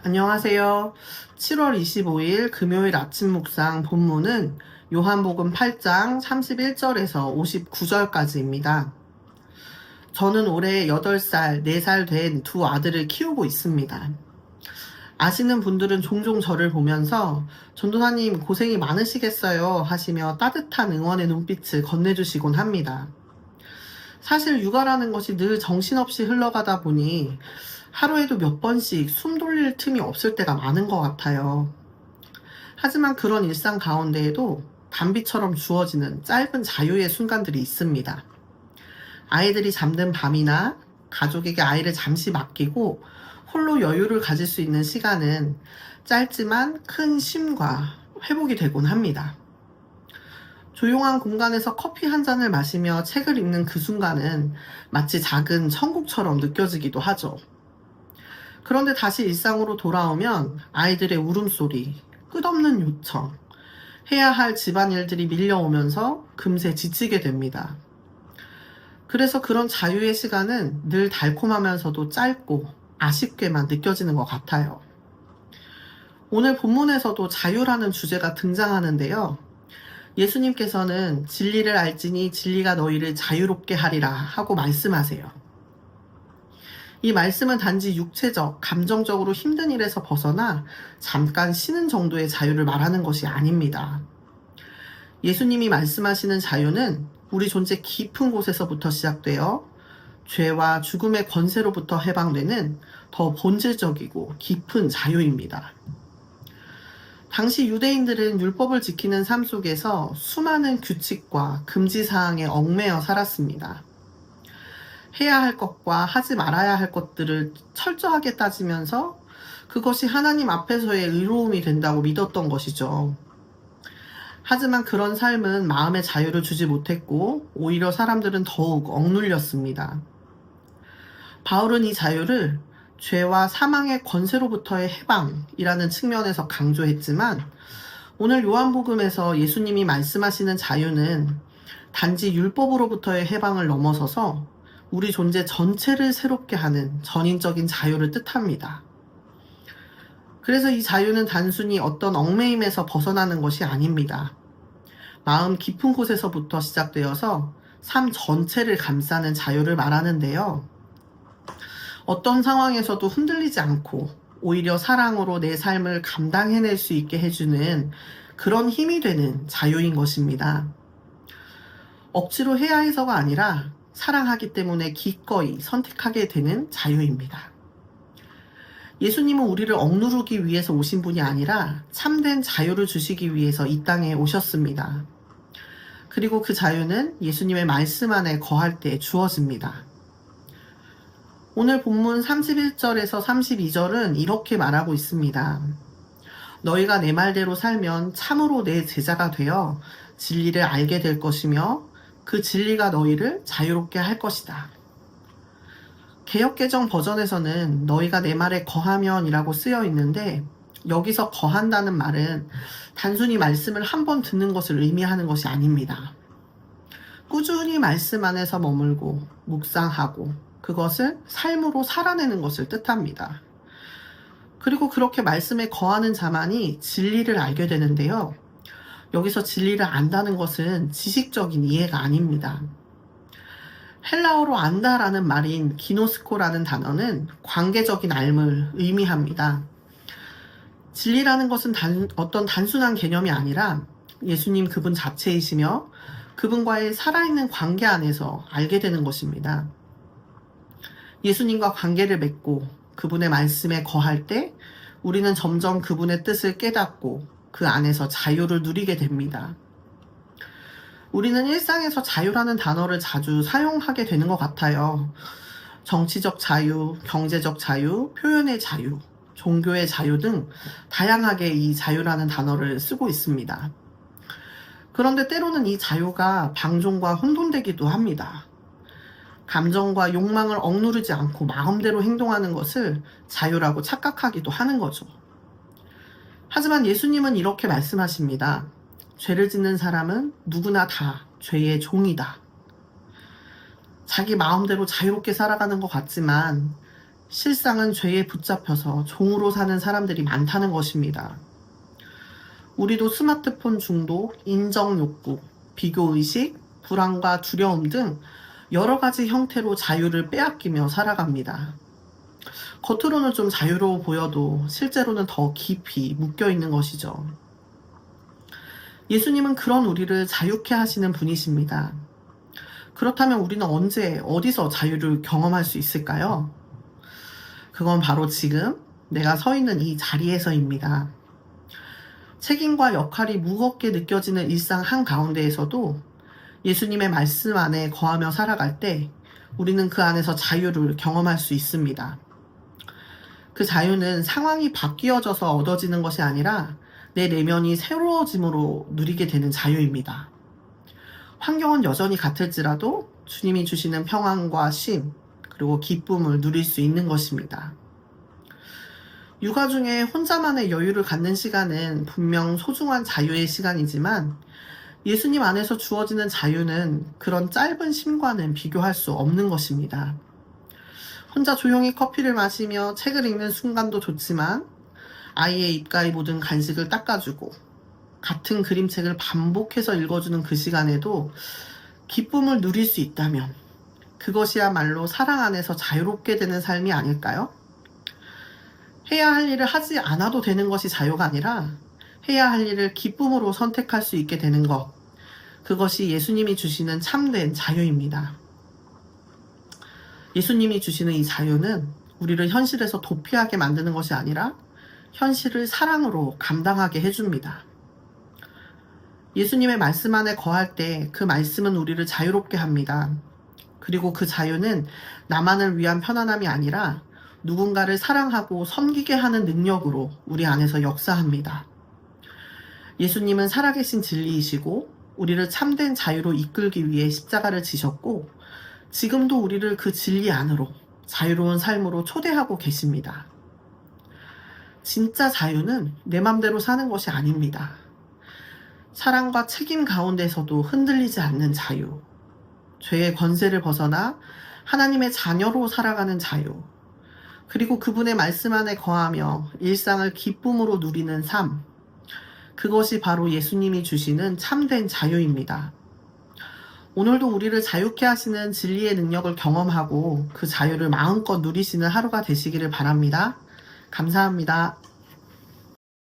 안녕하세요. 7월 25일 금요일 아침 묵상 본문은 요한복음 8장 31절에서 59절까지입니다. 저는 올해 8살, 4살 된 두 아들을 키우고 있습니다. 아시는 분들은 종종 저를 보면서 전도사님 고생이 많으시겠어요 하시며 따뜻한 응원의 눈빛을 건네주시곤 합니다. 사실 육아라는 것이 늘 정신없이 흘러가다 보니 하루에도 몇 번씩 숨 돌릴 틈이 없을 때가 많은 것 같아요. 하지만 그런 일상 가운데에도 단비처럼 주어지는 짧은 자유의 순간들이 있습니다. 아이들이 잠든 밤이나 가족에게 아이를 잠시 맡기고 홀로 여유를 가질 수 있는 시간은 짧지만 큰 쉼과 회복이 되곤 합니다. 조용한 공간에서 커피 한 잔을 마시며 책을 읽는 그 순간은 마치 작은 천국처럼 느껴지기도 하죠. 그런데 다시 일상으로 돌아오면 아이들의 울음소리, 끝없는 요청, 해야 할 집안일들이 밀려오면서 금세 지치게 됩니다. 그래서 그런 자유의 시간은 늘 달콤하면서도 짧고 아쉽게만 느껴지는 것 같아요. 오늘 본문에서도 자유라는 주제가 등장하는데요. 예수님께서는 진리를 알지니 진리가 너희를 자유롭게 하리라 하고 말씀하세요. 이 말씀은 단지 육체적, 감정적으로 힘든 일에서 벗어나 잠깐 쉬는 정도의 자유를 말하는 것이 아닙니다. 예수님이 말씀하시는 자유는 우리 존재 깊은 곳에서부터 시작되어 죄와 죽음의 권세로부터 해방되는 더 본질적이고 깊은 자유입니다. 당시 유대인들은 율법을 지키는 삶 속에서 수많은 규칙과 금지사항에 얽매여 살았습니다. 해야 할 것과 하지 말아야 할 것들을 철저하게 따지면서 그것이 하나님 앞에서의 의로움이 된다고 믿었던 것이죠. 하지만 그런 삶은 마음의 자유를 주지 못했고 오히려 사람들은 더욱 억눌렸습니다. 바울은 이 자유를 죄와 사망의 권세로부터의 해방이라는 측면에서 강조했지만 오늘 요한복음에서 예수님이 말씀하시는 자유는 단지 율법으로부터의 해방을 넘어서서 우리 존재 전체를 새롭게 하는 전인적인 자유를 뜻합니다. 그래서 이 자유는 단순히 어떤 얽매임에서 벗어나는 것이 아닙니다. 마음 깊은 곳에서부터 시작되어서 삶 전체를 감싸는 자유를 말하는데요. 어떤 상황에서도 흔들리지 않고 오히려 사랑으로 내 삶을 감당해낼 수 있게 해주는 그런 힘이 되는 자유인 것입니다. 억지로 해야 해서가 아니라 사랑하기 때문에 기꺼이 선택하게 되는 자유입니다. 예수님은 우리를 억누르기 위해서 오신 분이 아니라 참된 자유를 주시기 위해서 이 땅에 오셨습니다. 그리고 그 자유는 예수님의 말씀 안에 거할 때 주어집니다. 오늘 본문 31절에서 32절은 이렇게 말하고 있습니다. 너희가 내 말대로 살면 참으로 내 제자가 되어 진리를 알게 될 것이며 그 진리가 너희를 자유롭게 할 것이다. 개역개정 버전에서는 너희가 내 말에 거하면 이라고 쓰여 있는데 여기서 거한다는 말은 단순히 말씀을 한 번 듣는 것을 의미하는 것이 아닙니다. 꾸준히 말씀 안에서 머물고 묵상하고 그것을 삶으로 살아내는 것을 뜻합니다. 그리고 그렇게 말씀에 거하는 자만이 진리를 알게 되는데요. 여기서 진리를 안다는 것은 지식적인 이해가 아닙니다. 헬라어로 안다라는 말인 기노스코라는 단어는 관계적인 알을 의미합니다. 진리라는 것은 어떤 단순한 개념이 아니라 예수님 그분 자체이시며 그분과의 살아있는 관계 안에서 알게 되는 것입니다. 예수님과 관계를 맺고 그분의 말씀에 거할 때 우리는 점점 그분의 뜻을 깨닫고 그 안에서 자유를 누리게 됩니다. 우리는 일상에서 자유라는 단어를 자주 사용하게 되는 것 같아요. 정치적 자유, 경제적 자유, 표현의 자유, 종교의 자유 등 다양하게 이 자유라는 단어를 쓰고 있습니다. 그런데 때로는 이 자유가 방종과 혼돈되기도 합니다. 감정과 욕망을 억누르지 않고 마음대로 행동하는 것을 자유라고 착각하기도 하는 거죠. 하지만 예수님은 이렇게 말씀하십니다. 죄를 짓는 사람은 누구나 다 죄의 종이다. 자기 마음대로 자유롭게 살아가는 것 같지만 실상은 죄에 붙잡혀서 종으로 사는 사람들이 많다는 것입니다. 우리도 스마트폰 중독, 인정 욕구, 비교의식, 불안과 두려움 등 여러 가지 형태로 자유를 빼앗기며 살아갑니다. 겉으로는 좀 자유로워 보여도 실제로는 더 깊이 묶여 있는 것이죠. 예수님은 그런 우리를 자유케 하시는 분이십니다. 그렇다면 우리는 언제, 어디서 자유를 경험할 수 있을까요? 그건 바로 지금 내가 서 있는 이 자리에서입니다. 책임과 역할이 무겁게 느껴지는 일상 한가운데에서도 예수님의 말씀 안에 거하며 살아갈 때 우리는 그 안에서 자유를 경험할 수 있습니다. 그 자유는 상황이 바뀌어져서 얻어지는 것이 아니라 내 내면이 새로워짐으로 누리게 되는 자유입니다. 환경은 여전히 같을지라도 주님이 주시는 평안과 쉼, 그리고 기쁨을 누릴 수 있는 것입니다. 육아 중에 혼자만의 여유를 갖는 시간은 분명 소중한 자유의 시간이지만 예수님 안에서 주어지는 자유는 그런 짧은 쉼과는 비교할 수 없는 것입니다. 혼자 조용히 커피를 마시며 책을 읽는 순간도 좋지만 아이의 입가에 묻은 간식을 닦아주고 같은 그림책을 반복해서 읽어주는 그 시간에도 기쁨을 누릴 수 있다면 그것이야말로 사랑 안에서 자유롭게 되는 삶이 아닐까요? 해야 할 일을 하지 않아도 되는 것이 자유가 아니라 해야 할 일을 기쁨으로 선택할 수 있게 되는 것, 그것이 예수님이 주시는 참된 자유입니다. 예수님이 주시는 이 자유는 우리를 현실에서 도피하게 만드는 것이 아니라 현실을 사랑으로 감당하게 해줍니다. 예수님의 말씀 안에 거할 때 그 말씀은 우리를 자유롭게 합니다. 그리고 그 자유는 나만을 위한 편안함이 아니라 누군가를 사랑하고 섬기게 하는 능력으로 우리 안에서 역사합니다. 예수님은 살아계신 진리이시고 우리를 참된 자유로 이끌기 위해 십자가를 지셨고 지금도 우리를 그 진리 안으로 자유로운 삶으로 초대하고 계십니다. 진짜 자유는 내 맘대로 사는 것이 아닙니다. 사랑과 책임 가운데서도 흔들리지 않는 자유, 죄의 권세를 벗어나 하나님의 자녀로 살아가는 자유, 그리고 그분의 말씀 안에 거하며 일상을 기쁨으로 누리는 삶, 그것이 바로 예수님이 주시는 참된 자유입니다. 오늘도 우리를 자유케 하시는 진리의 능력을 경험하고 그 자유를 마음껏 누리시는 하루가 되시기를 바랍니다. 감사합니다.